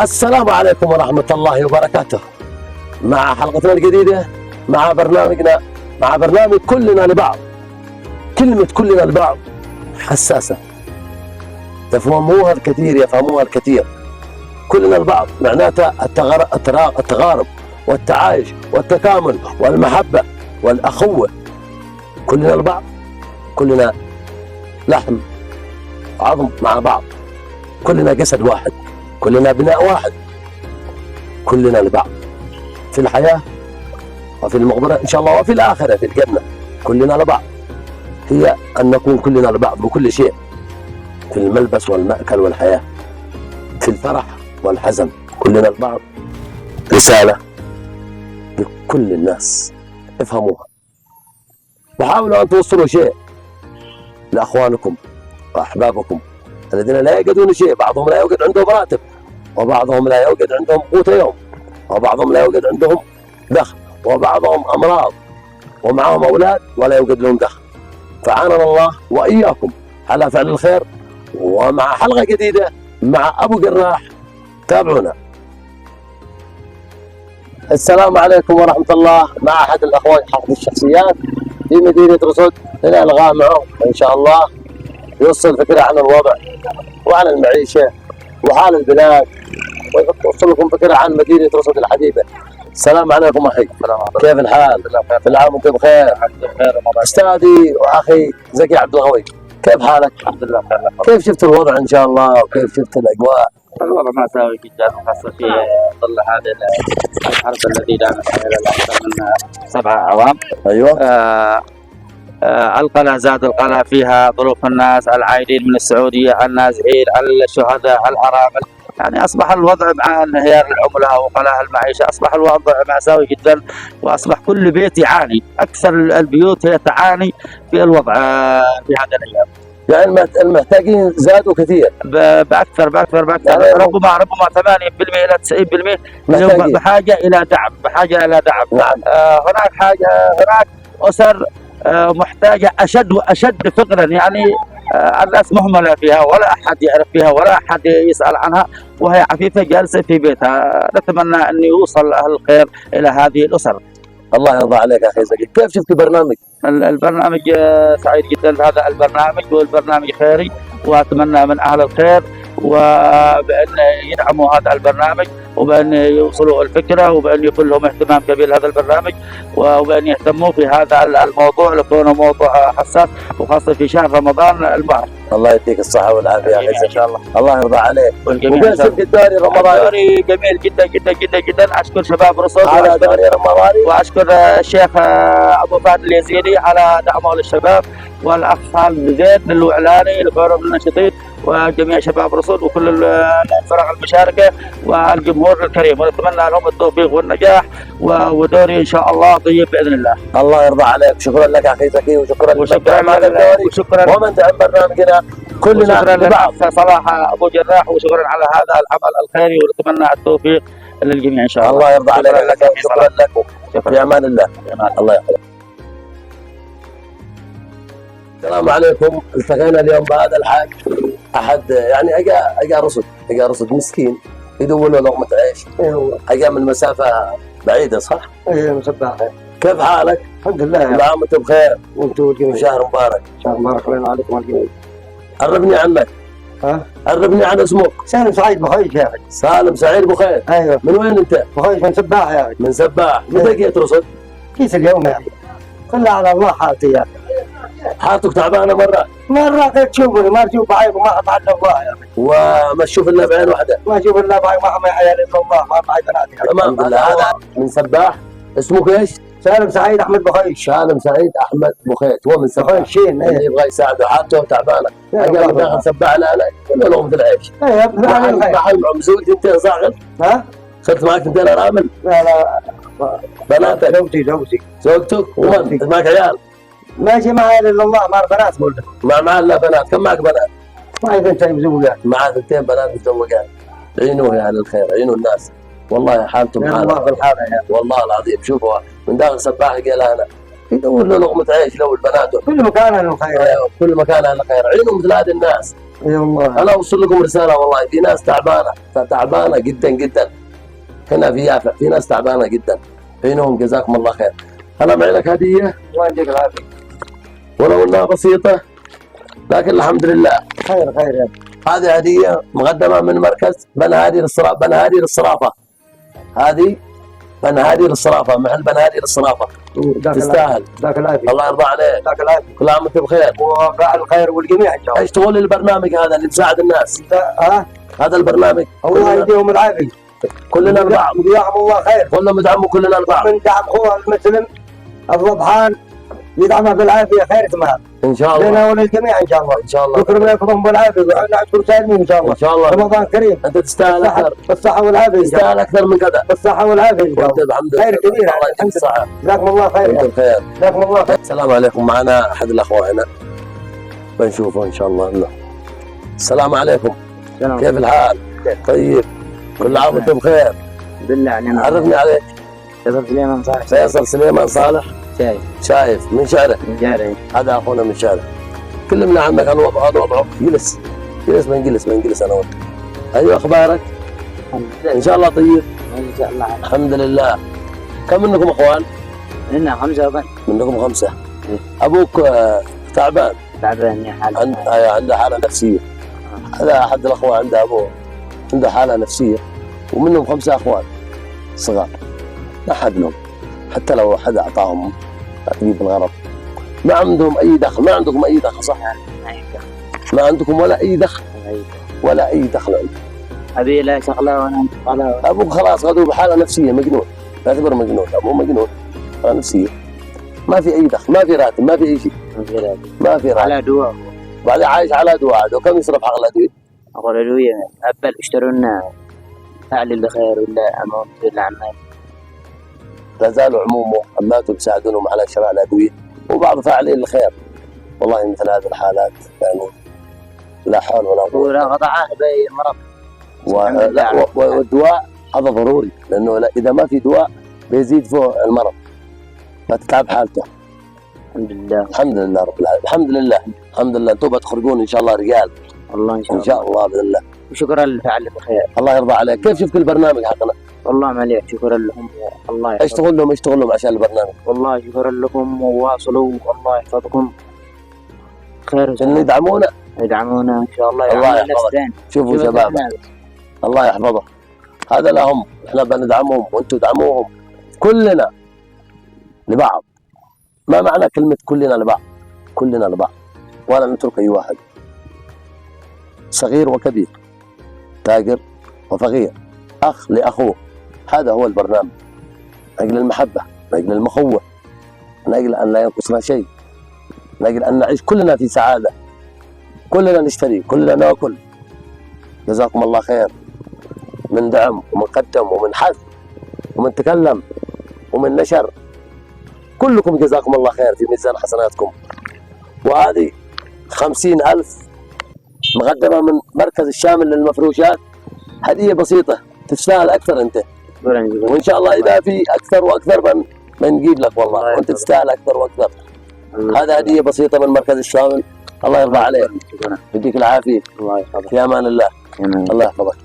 السلام عليكم ورحمة الله وبركاته. مع حلقتنا الجديدة مع برنامج كلنا لبعض. كلمة كلنا لبعض حساسة، يفهموها الكثير. كلنا لبعض معناتها التغارب والتعايش والتكامل والمحبة والأخوة. كلنا لبعض، كلنا لحم عظم مع بعض، كلنا جسد واحد، كلنا بناء واحد، كلنا لبعض في الحياة وفي المقبرة إن شاء الله وفي الآخرة في الجنة. كلنا لبعض هي أن نكون كلنا لبعض بكل شيء، في الملبس والمأكل والحياة، في الفرح والحزن، كلنا لبعض. رسالة لكل الناس افهموها، وحاولوا أن توصلوا شيء لأخوانكم وأحبابكم الذين لا يجدون شيء. بعضهم لا يوجد عندهم راتب، وبعضهم لا يوجد عندهم قوت يوم، وبعضهم لا يوجد عندهم دخل، وبعضهم أمراض ومعهم أولاد ولا يوجد لهم دخل. فعاننا الله وإياكم على فعل الخير. ومع حلقة جديدة مع أبو جراح، تابعونا. السلام عليكم ورحمة الله. مع أحد الأخوان حافظ الشخصيات في مدينة رصد، إلى ألغاء معه إن شاء الله يوصل فكرة عن الوضع وعن المعيشة وحال البلاد، ويوصل لكم فكرة عن مدينة رصد الحبيبة. السلام عليكم أخي. كيف الحال؟ كل عام وأنت بخير. أستاذي وأخي زكي عبد الغوي، كيف حالك؟ الحمد لله بخير. كيف شفت الوضع إن شاء الله وكيف شفت الأجواء؟ الوضع مأساوي جدا، وخاصة في ظل هذه الحرب التي دامت إلى أكثر من 7 أعوام. أيوه. القلق زاد القلق فيها، ظروف الناس العائدين من السعودية، النازحين، الشهداء، الأرامل. يعني أصبح الوضع مع انهيار العملة وقلاء المعيشة أصبح الوضع مأساوي جدا، وأصبح كل بيت يعاني. أكثر البيوت هي تعاني في الوضع في هذه الأيام. يعني المحتاجين زادوا كثير بأكثر يعني ربما 80% إلى 90% منهم بحاجة إلى دعم. نعم. هناك أسر محتاجة أشد وأشد فقرا. يعني الناس مهملة فيها، ولا أحد يعرف فيها، ولا أحد يسأل عنها، وهي عفيفة جالسة في بيتها. نتمنى أن يوصل أهل الخير إلى هذه الأسر. الله يرضى عليك أخي زكي. كيف شفت البرنامج؟ البرنامج سعيد جدا. هذا البرنامج هو البرنامج خيري، وأتمنى من أهل الخير وبأن يدعموا هذا البرنامج، وبأن يوصلوا الفكرة، وبأن يكون لهم اهتمام كبير لهذا البرنامج، وبأن يهتموا في هذا الموضوع لكونه موضوع حساس، وخاصة في شهر رمضان المبارك. الله يديك الصحة والعافية إن شاء الله. الله يرضى عليك. والجميع الدوري الرمضاني دوري جميل جدا جدا جدا جدا. أشكر شباب رصد على دوري رمضاني، وأشكر الشيخ أبو فهد اليزيدي على دعمه للشباب، والأخ خالد زيد للإعلاني لفورم الناشطين، وجميع شباب رصد وكل الفرق المشاركة والجمهور الكريم، ونتمنى لهم التوفيق والنجاح، ودوري إن شاء الله طيب بإذن الله. الله يرضى عليك. شكرا لك أخي زكي، وشكرا ومن دعم برنامجنا كلنا لبعض صلاح أبو جراح، وشكرا على هذا العمل الخيري، ونتمنى التوفيق للجميع إن شاء الله. الله يرضى عليك. شكرا لك. في أمان الله. الله يحفظك. السلام عليكم. التقينا اليوم بهذا الحاج، أحد يعني أجا رصد مسكين يدور له لقمة عيش. أجا من مسافة بعيدة صح؟ ايه مسبحة. كيف حالك؟ الحمد لله. كل عام وأنت بخير. وانتم والجميع. شهر مبارك. شهر مبارك علينا وعليكم والجميع. عرفني عنك. عرفني عن اسمك. سالم سعيد بخيش يا اخي. سالم سعيد بخير. ايوه. من وين انت؟ بخيش من سباح يا اخي. من سباح. متى جيت رصد؟ كيس اليوم يا اخي. كلها على الله حالتي يا اخي. حالتك تعبانه مرة تشوفني ما تشوف بعيب وما اتعدى الله يا اخي. وما تشوف الا بعين واحده. ما اشوف الا بعيب، ما معي عيال الا الله، ما معي بنات. تمام. هذا من سباح. اسمك ايش؟ سالم سعيد احمد بخيش. سالم سعيد احمد بخيت. هو من سباح. شين. اللي يبغى يساعده حالته تعبانه. اجل داخل سباح لا كله لهم في العيش. ايوه. محل مزوج انت صاغر؟ صرت معك انتين ارامل؟ لا بناتك؟ زوجتك؟ ومن؟ معك عيال؟ ماشي معي الا الله، ما بنات قلت. مع الا بنات. كم معك بنات؟ معي 2 مزوجات. معك 2 بنات مزوجات. عينوه يا اهل الخير، عينوا الناس. والله حالتهم حالة. الله في الحالة يا والله العظيم. شوفوا من داخل سباح قال انا يدور له لقمة عيش لو البنات. كل مكان اهل الخير. كل مكان اهل الخير. عينوا مثل هذه الناس. اي والله. انا اوصل لكم رساله والله، في ناس تعبانه جدا جدا هنا في يافع، في ناس تعبانه جدا بينهم. جزاكم الله خير. انا معي لك هديه الله يديك العافيه. ولو انها بسيطه لكن الحمد لله. خير خير يا ابني. هذه هديه مقدمه من مركز بنهادي للصرافه. هذه بنهادي للصرافه، محل بنهادي للصرافه. تستاهل. ذاك العافيه. الله يرضى عليك. ذاك العافيه. كل عام وانت بخير. وفعل الخير والجميع ان شاء الله. ايش تقول للبرنامج هذا اللي بيساعد الناس؟ ها؟ هذا البرنامج الله يديهم العافيه. كلنا لبعض. وياهم الله خير. كلنا ندعمه كلنا لبعض. من دعم اخوه المسلم الربحان يدعمه بالعافيه خير تمام. ان شاء الله. لنا وللجميع ان شاء الله. ان شاء الله. شكرا لكم بالعافيه وعنا اشكر سالمين ان شاء الله. ان شاء الله. رمضان كريم. انت تستاهل اكثر. بالصحه والعافيه. تستاهل اكثر من كذا. بالصحه والعافيه ان شاء وانت الله. الحمد لله. خير كبير. الله يديك الصحه. جزاكم الله خير. وانت بخير. جزاكم الله خير. السلام عليكم. معنا احد الاخوه هنا بنشوفه ان شاء الله. الله. السلام عليكم. سلام. كيف الحال؟ طيب. كل عام وانت بخير. بالله علينا. عرفني عليك. فيصل سليمان صالح. فيصل سليمان صالح. شايف من شعره. من جاري. هذا اخونا من شعره. كلمنا عنك عن وضعه. هذا وضعه. جلس ما نجلس انا وانت. ايوه اخبارك؟ ان شاء الله طيب. ان شاء الله. الحمد لله. كم منكم اخوان؟ لنا 5 أبناء. منكم 5. ابوك تعبان. تعبان يا حال. عنده حاله نفسيه. هذا احد الاخوان عنده ابوه عنده حاله نفسيه، ومنهم 5 اخوان صغار. ما حد لهم، حتى لو حد اعطاهم تأديب الغرض ما عندهم اي دخل. ما عندكم اي دخل صح؟ ما عندكم ولا اي دخل. ولا اي دخل عندكم. ابي لا شغله وانا قال ابوك خلاص غدو بحاله نفسيه، مجنون. تعتبر مجنون. ابوه مجنون، حاله نفسيه. ما في اي دخل، ما في راتب، ما في اي شيء. ما في راتب. على دواء. بعدين عايش على دواء. وكم يصرف على الادويه؟ اقول ادويه ابل اشتروا لنا فعل الخير ولا اموت ولا عمال. لا زالوا عمومه عماته بيساعدونهم على شراء الادويه، وبعض فاعلين الخير. والله مثل هذه الحالات يعني لا حول ولا قوه. ولا قطعه باي مرض. والدواء هذا ضروري، لانه اذا ما في دواء بيزيد فوق المرض فتتعب حالته. الحمد لله. الحمد لله رب العالمين. الحمد لله. الحمد لله. انتم بتخرجون ان شاء الله رجال. الله ان شاء الله. ان شاء الله باذن الله. وشكرا لفعل الخير. الله يرضى عليك. كيف شفت البرنامج حقنا؟ والله مليح. شكرا لهم. الله يحفظكم. ايش تقول لهم عشان البرنامج؟ والله شكرا لكم وواصلوا. الله يحفظكم. خير عشان يدعمونا ان شاء الله. الله يحفظك. شوفوا شباب الله يحفظه. هذا لهم، احنا بندعمهم وانتم ادعموهم. كلنا لبعض. ما معنى كلمة كلنا لبعض؟ كلنا لبعض، ولا نترك اي واحد. صغير وكبير، تاجر وفقير، اخ لاخوه. هذا هو البرنامج، من اجل المحبة، من اجل المخوة، من اجل ان لا ينقصنا شيء، من اجل ان نعيش كلنا في سعادة، كلنا نشتري، كلنا ناكل. جزاكم الله خير من دعم ومن قدم ومن حث ومن تكلم ومن نشر. كلكم جزاكم الله خير في ميزان حسناتكم. وهذه 50,000 مقدمة من مركز الشامل للمفروشات. هدية بسيطة تستاهل أكثر أنت، وإن شاء الله إذا في أكثر وأكثر بنجيب لك والله، وأنت تستاهل أكثر وأكثر. هذا هدية بسيطة من مركز الشامل. الله يرضى عليك. يديك العافية. في أمان الله. الله يحفظك.